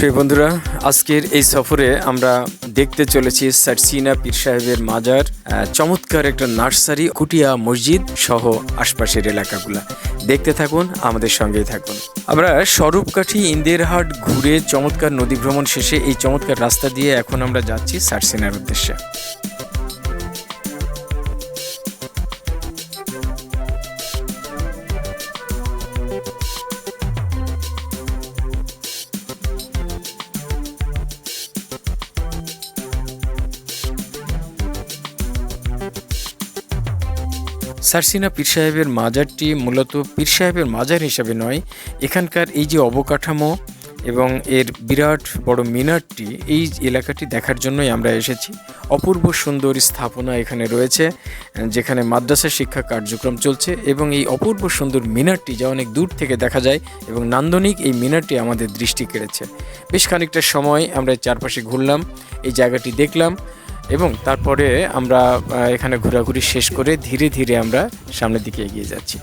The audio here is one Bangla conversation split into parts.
প্রিয় বন্ধুরা, আজকের এই সফরে আমরা দেখতে চলেছি সারসিনা পীর সাহেবের মাজার, চমৎকার একটা নার্সারি, কুটিয়া মসজিদ সহ আশপাশের এলাকাগুলা দেখতে থাকুন, আমাদের সঙ্গেই থাকুন। আমরা স্বরূপকাঠি ইন্দিরহাট ঘুরে চমৎকার নদী ভ্রমণ শেষে এই চমৎকার রাস্তা দিয়ে এখন আমরা যাচ্ছি সারসিনার উদ্দেশ্যে। সারসিনা পীর সাহেবের মাজারটি মূলত পীর সাহেবের মাজার হিসাবে নয়, এখানকার এই যে অবকাঠামো এবং এর বিরাট বড় মিনারটি, এই এলাকাটি দেখার জন্যই আমরা এসেছি। অপূর্ব সুন্দর স্থাপনা এখানে রয়েছে, যেখানে মাদ্রাসা শিক্ষা কার্যক্রম চলছে, এবং এই অপূর্ব সুন্দর মিনারটি যা অনেক দূর থেকে দেখা যায় এবং নান্দনিক এই মিনারটি আমাদের দৃষ্টি কেড়েছে। বেশ খানিকটা সময় আমরা চারপাশে ঘুরলাম, এই জায়গাটি দেখলাম এবং তারপরে আমরা এখানে ঘোরাঘুরি শেষ করে ধীরে ধীরে আমরা সামনের দিকে এগিয়ে যাচ্ছি।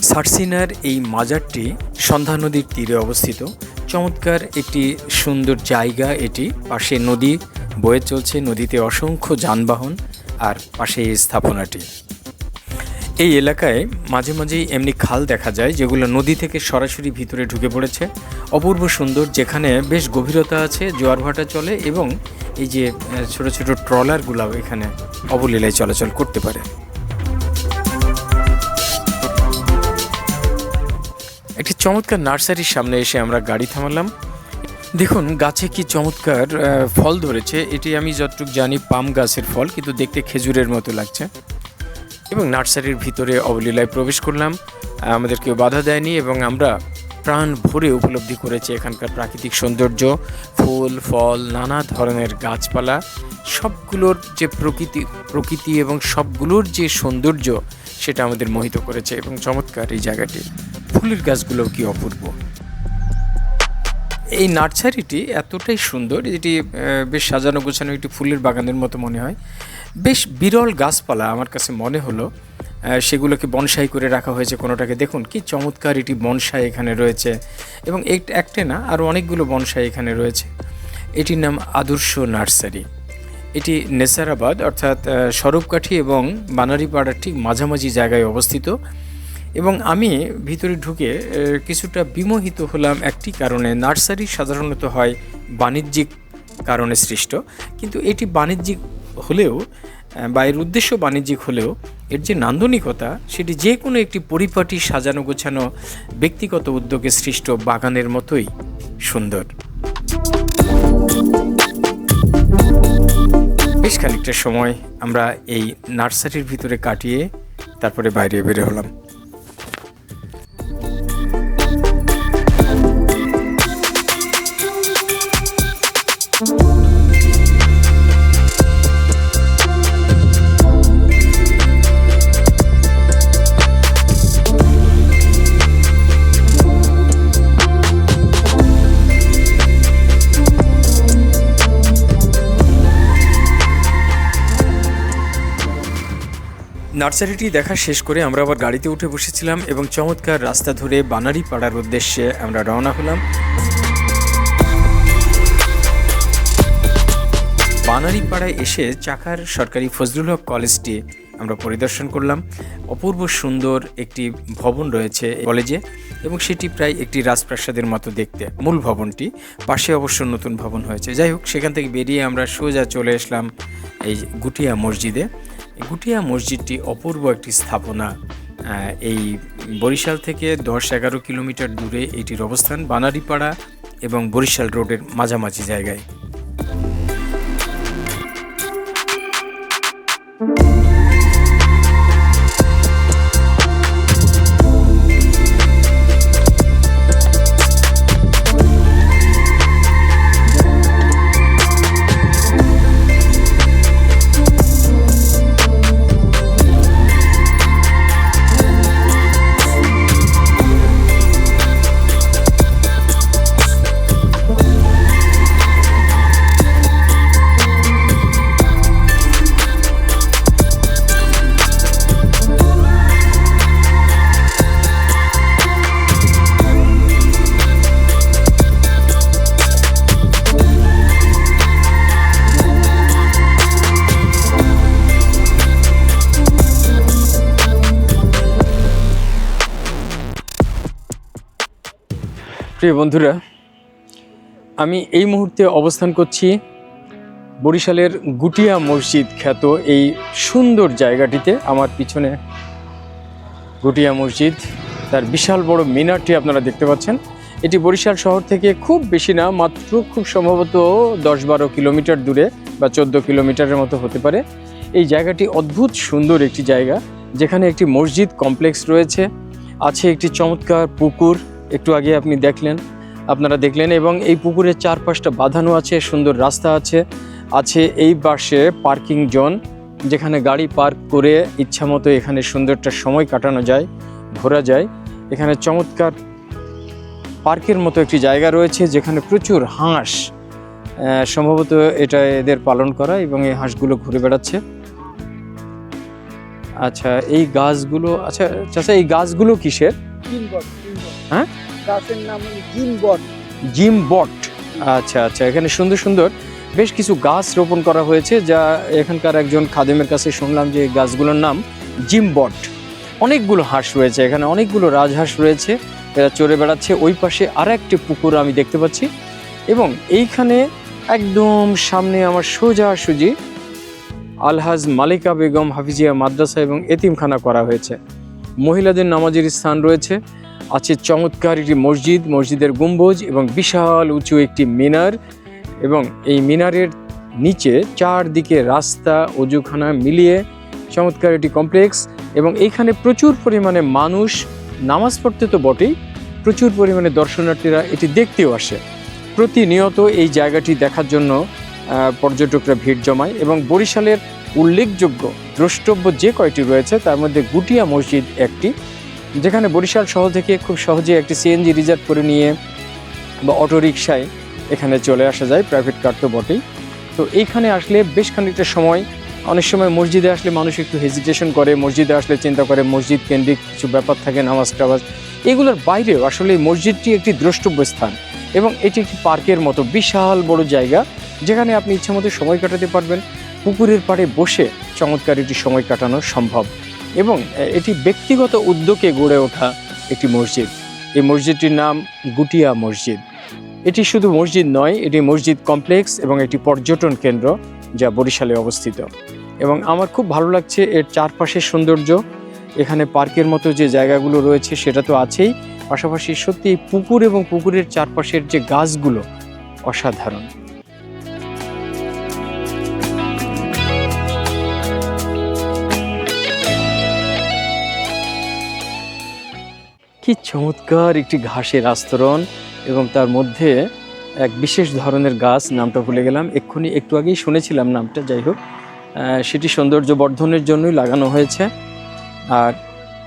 সারসিনার এই মাজারটি সন্ধ্যা নদীর তীরে অবস্থিত। চমৎকার একটি সুন্দর জায়গা এটি। পাশে নদী বয়ে চলছে, নদীতে অসংখ্য যানবাহন, আর পাশে এই স্থাপনাটি। এই এলাকায় মাঝে মাঝেই এমনি খাল দেখা যায় যেগুলো নদী থেকে সরাসরি ভিতরে ঢুকে পড়েছে। অপূর্ব সুন্দর, যেখানে বেশ গভীরতা আছে, জোয়ার ভাটা চলে এবং এই যে ছোট ছোট ট্রলারগুলো এখানে অবলীলায় চলাচল করতে পারে। একটি চমৎকার নার্সারির সামনে এসে আমরা গাড়ি থামালাম। দেখুন গাছে কি চমৎকার ফল ধরেছে। এটি আমি যতটুকু জানি পাম গাছের ফল, কিন্তু দেখতে খেজুরের মতো লাগছে। এবং নার্সারির ভিতরে অবলীলায় প্রবেশ করলাম, আমাদের কেউ বাধা দেয়নি এবং আমরা প্রাণ ভরে উপলব্ধি করেছি এখানকার প্রাকৃতিক সৌন্দর্য, ফুল ফল, নানা ধরনের গাছপালা, সবগুলোর যে প্রকৃতি এবং সবগুলোর যে সৌন্দর্য, সেটা আমাদের মোহিত করেছে। এবং চমৎকার এই জায়গাটি, ফুলের গাছগুলো কি অপূর্ব। এই নার্সারিটি এতটাই সুন্দর, এটি বেশ সাজানো গোছানো একটি ফুলের বাগানের মতো মনে হয়। বেশ বিরল গাছপালা আমার কাছে মনে হলো, সেগুলোকে বনসাই করে রাখা হয়েছে কোনোটাকে। দেখুন কি চমৎকার এটি বনসাই এখানে রয়েছে, এবং একটা না আরও অনেকগুলো বনসাই এখানে রয়েছে। এটির নাম আদর্শ নার্সারি। এটি নেসারাবাদ অর্থাৎ স্বরূপকাঠি এবং বানারীপাড়ার ঠিক মাঝামাঝি জায়গায় অবস্থিত। এবং আমি ভিতরে ঢুকে কিছুটা বিমোহিত হলাম একটি কারণে। নার্সারি সাধারণত হয় বাণিজ্যিক কারণে সৃষ্ট, কিন্তু এটি বাণিজ্যিক হলেও বা এর উদ্দেশ্য বাণিজ্যিক হলেও এর যে নান্দনিকতা, সেটি যে কোনো একটি পরিপাটি সাজানো গোছানো ব্যক্তিগত উদ্যোগে সৃষ্ট বাগানের মতোই সুন্দর। বেশ খানিকটা সময় আমরা এই নার্সারির ভিতরে কাটিয়ে তারপরে বাইরে বের হলাম। নার্সারিটি দেখা শেষ করে আমরা আবার গাড়িতে উঠে বসেছিলাম এবং চমৎকার রাস্তা ধরে বানারীপাড়ার উদ্দেশ্যে আমরা রওনা হলাম। বানারীপাড়ায় এসে চাকার সরকারি ফজলুল হক কলেজটি আমরা পরিদর্শন করলাম। অপূর্ব সুন্দর একটি ভবন রয়েছে কলেজে, এবং সেটি প্রায় একটি রাজপ্রাসাদের মতো দেখতে। মূল ভবনটি পাশে অবশ্য নতুন ভবন হয়েছে। যাই হোক, সেখান থেকে বেরিয়ে আমরা সোজা চলে আসলাম এই গুটিয়া মসজিদে। গুটিয়া মসজিদটি অপূর্ব একটি স্থাপনা। এই বরিশাল থেকে 10-11 কিলোমিটার দূরে এটির অবস্থান, বানারীপাড়া এবং বরিশাল রোডের মাঝামাঝি জায়গায়। প্রিয় বন্ধুরা, আমি এই মুহূর্তে অবস্থান করছি বরিশালের গুটিয়া মসজিদ খ্যাত এই সুন্দর জায়গাটিতে। আমার পিছনে গুটিয়া মসজিদ, তার বিশাল বড় মিনারটি আপনারা দেখতে পাচ্ছেন। এটি বরিশাল শহর থেকে খুব বেশি না, মাত্র খুব সম্ভবত 10-12 কিলোমিটার দূরে বা 14 কিলোমিটারের মতো হতে পারে। এই জায়গাটি অদ্ভুত সুন্দর একটি জায়গা, যেখানে একটি মসজিদ কমপ্লেক্স রয়েছে, আছে একটি চমৎকার পুকুর, একটু আগে আপনারা দেখলেন, এবং এই পুকুরের চারপাশটা বাঁধানো আছে, সুন্দর রাস্তা আছে এই পাশে পার্কিং জোন, যেখানে গাড়ি পার্ক করে ইচ্ছামতো এখানে সুন্দর একটা সময় কাটানো যায়, ঘোরা যায়। এখানে চমৎকার পার্কের মতো একটি জায়গা রয়েছে, যেখানে প্রচুর হাঁস, সম্ভবত এটা এদের পালন করা, এবং এই হাঁসগুলো ঘুরে বেড়াচ্ছে। আচ্ছা, এই গাছগুলো, আচ্ছা চাচা, এই গাছগুলো কিসের? হ্যাঁ, গাছের নাম জিম বট। আচ্ছা আচ্ছা, এখানে সুন্দর সুন্দর বেশ কিছু গাছ রোপণ করা হয়েছে, যা এখানকার একজন খাদেমের কাছে শুনলাম যে গাছগুলোর নাম জিম বট। অনেকগুলো হাঁস রয়েছে এখানে, অনেকগুলো রাজহাঁস রয়েছে, এরা চড়ে বেড়াচ্ছে। ওই পাশে আর একটি পুকুর আমি দেখতে পাচ্ছি, এবং এইখানে একদম সামনে আমার সোজাসুজি আলহাজ মালিকা বেগম হাফিজিয়া মাদ্রাসা এবং এতিমখানা করা হয়েছে। মহিলাদের নামাজের স্থান রয়েছে, আছে চমৎকার একটি মসজিদ, মসজিদের গম্বুজ এবং বিশাল উঁচু একটি মিনার, এবং এই মিনারের নিচে চারদিকে রাস্তা, অজুখানা মিলিয়ে চমৎকার একটি কমপ্লেক্স। এবং এইখানে প্রচুর পরিমাণে মানুষ নামাজ পড়তে তো বটেই, প্রচুর পরিমাণে দর্শনার্থীরা এটি দেখতেও আসে। প্রতিনিয়ত এই জায়গাটি দেখার জন্য পর্যটকরা ভিড় জমায়, এবং বরিশালের উল্লেখযোগ্য দ্রষ্টব্য যে কয়টি রয়েছে তার মধ্যে গুটিয়া মসজিদ একটি, যেখানে বরিশাল শহর থেকে খুব সহজে একটি সিএনজি রিজার্ভ করে নিয়ে বা অটোরিকশায় এখানে চলে আসা যায়, প্রাইভেট কার তো বটেই। তো এইখানে আসলে বেশ খানিকটা সময়, অনেক সময় মসজিদে আসলে মানুষ একটু হেজিটেশন করে, মসজিদে আসলে চিন্তা করে মসজিদ কেন্দ্রিক কিছু ব্যাপার থাকে, নামাজ টামাজ, এগুলোর বাইরেও আসলে এই মসজিদটি একটি দ্রষ্টব্য স্থান, এবং এটি একটি পার্কের মতো বিশাল বড় জায়গা, যেখানে আপনি ইচ্ছামতো সময় কাটাতে পারবেন। পুকুরের পাড়ে বসে চমৎকার একটি সময় কাটানো সম্ভব, এবং এটি ব্যক্তিগত উদ্যোগে গড়ে ওঠা একটি মসজিদ। এই মসজিদটির নাম গুটিয়া মসজিদ। এটি শুধু মসজিদ নয়, এটি মসজিদ কমপ্লেক্স এবং একটি পর্যটন কেন্দ্র, যা বরিশালে অবস্থিত। এবং আমার খুব ভালো লাগছে এর চারপাশের সৌন্দর্য। এখানে পার্কের মতো যে জায়গাগুলো রয়েছে সেটা তো আছেই, পাশাপাশি সত্যি এই পুকুর এবং পুকুরের চারপাশের যে গাছগুলো অসাধারণ। কি চমৎকার একটি ঘাসের আস্তরণ, এবং তার মধ্যে এক বিশেষ ধরনের গাছ, নামটা ভুলে গেলাম, এক্ষুনি একটু আগেই শুনেছিলাম নামটা, যাই হোক, সেটি সৌন্দর্য বর্ধনের জন্যই লাগানো হয়েছে। আর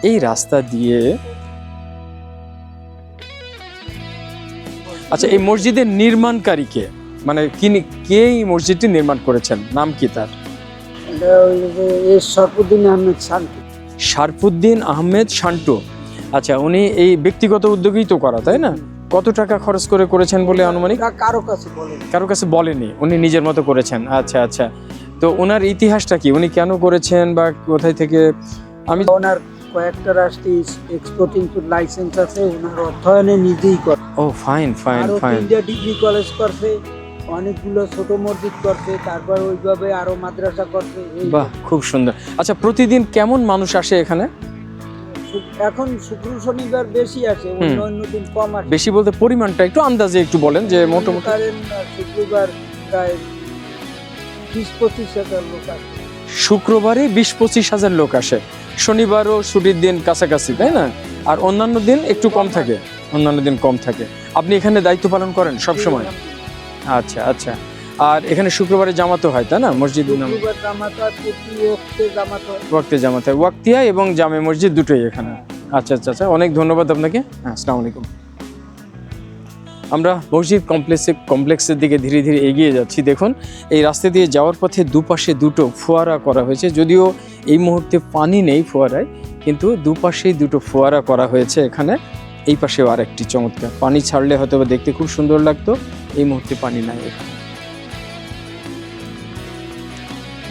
এই রাস্তা দিয়ে, আচ্ছা, এই মসজিদের নির্মাণকারীকে, মানে কে এই মসজিদটি নির্মাণ করেছেন, নাম কি তার? শারফুদ্দিন আহমেদ শান্টু। আচ্ছা, উনি এই ব্যক্তিগত উদ্যোগেই তো করা, তাই না? কত টাকা খরচ করে করেছেন বলে আনুমানিক? কারো কাছে বলেনি, উনি নিজের মতো করেছেন। আচ্ছা আচ্ছা, তো ওনার ইতিহাসটা কি, উনি কেন করেছেন বা কোথায় থেকে? আমি ওনার কয়েকটা রাষ্ট্রে এক্সপোর্ট ইনপুট লাইসেন্স আছে, ওনার অর্থায়নে নিজেই করে। ও fine fine fine. India degree college করছে, অনেকগুলো ছোট মসজিদ করছে, তারপর ওইভাবে আরো মাদ্রাসা করছে। বাহ, খুব সুন্দর। আচ্ছা, প্রতিদিন কেমন মানুষ আসে এখানে? এখন শুক্র শনিবার বেশি আসে, অন্য দিন কম আসে। বেশি বলতে পরিমাণটা একটু আন্দাজে একটু বলেন, যে মোটামুটি শুক্রবার প্রায় 20-25 হাজার লোক আসে। শুক্রবারে 20-25 হাজার লোক আসে, শনিবারও ছুটির দিন কাছাকাছি, তাই না? আর অন্যান্য দিন একটু কম থাকে, অন্যান্য দিন কম থাকে। আপনি এখানে দায়িত্ব পালন করেন সব সময়? আচ্ছা আচ্ছা। আর এখানে শুক্রবারে জামাতও হয়, তাই না? মসজিদ ওয়াক্তে জামাত হয়, ওয়াক্তিয়া এবং জামে মসজিদ দুটোই এখানে। আচ্ছা আচ্ছা আচ্ছা, অনেক ধন্যবাদ আপনাকে। হ্যাঁ, আসসালামু আলাইকুম। আমরা মসজিদ কমপ্লেক্সের দিকে ধীরে ধীরে এগিয়ে যাচ্ছি। দেখুন, এই রাস্তা দিয়ে যাওয়ার পথে দুপাশে দুটো ফোয়ারা করা হয়েছে, যদিও এই মুহূর্তে পানি নেই ফোয়ারায়, কিন্তু দুপাশেই দুটো ফোয়ারা করা হয়েছে এখানে। এই পাশেও আর একটি চমৎকার, পানি ছাড়লে হয়তো দেখতে খুব সুন্দর লাগতো, এই মুহূর্তে পানি নাই এখানে।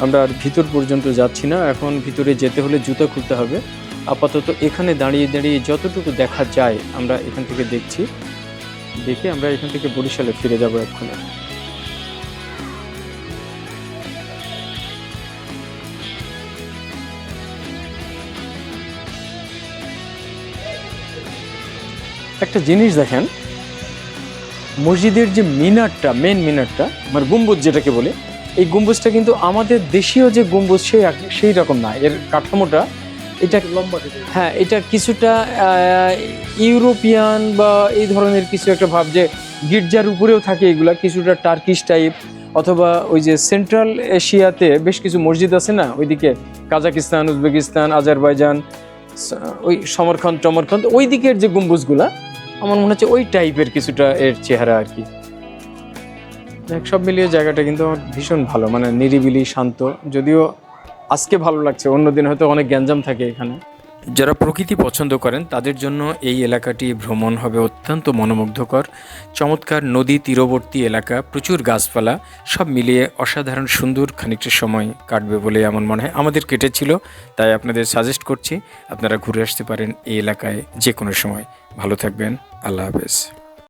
আমরা আর ভিতর পর্যন্ত যাচ্ছি না, এখন ভিতরে যেতে হলে জুতা খুলতে হবে। আপাতত এখানে দাঁড়িয়ে দাঁড়িয়ে যতটুকু দেখা যায় আমরা এখান থেকে দেখছি। দেখে আমরা এখান থেকে বরিশালে ফিরে যাব এক্ষুনি। একটা জিনিস দেখেন, মসজিদের যে মিনারটা, মেন মিনারটা মানে গম্বুজ যেটাকে বলে, এই গম্বুজটা কিন্তু আমাদের দেশীয় যে গম্বুজ সেই রকম না, এর কাঠামোটা এটা লম্বা। হ্যাঁ, এটা কিছুটা ইউরোপিয়ান বা এই ধরনের কিছু একটা ভাব, যে গির্জার উপরেও থাকে এগুলা, কিছুটা টার্কিশ টাইপ, অথবা ওই যে সেন্ট্রাল এশিয়াতে বেশ কিছু মসজিদ আছে না, ওইদিকে কাজাকিস্তান, উজবেকিস্তান, আজারবাইজান, ওই সমরখন্দ ওই দিকের যে গম্বুজগুলা, আমার মনে হচ্ছে ওই টাইপের কিছুটা এর চেহারা আর কি। সব মিলিয়ে জায়গাটা কিন্তু আমার ভীষণ ভালো, মানে নিরিবিলি, শান্ত। যদিও আজকে ভালো লাগছে, অন্যদিন হয়তো অনেক গ্যাঞ্জাম থাকে এখানে। যারা প্রকৃতি পছন্দ করেন তাদের জন্য এই এলাকাটি ভ্রমণ হবে অত্যন্ত মনোমুগ্ধকর। চমৎকার নদী তীরবর্তী এলাকা, প্রচুর গাছপালা, সব মিলিয়ে অসাধারণ সুন্দর খানিকটা সময় কাটবে বলে আমার মনে হয়। আমাদের কেটেছিল, তাই আপনাদের সাজেস্ট করছি আপনারা ঘুরে আসতে পারেন এই এলাকায় যে কোনো সময়। ভালো থাকবেন, আল্লাহ হাফেজ।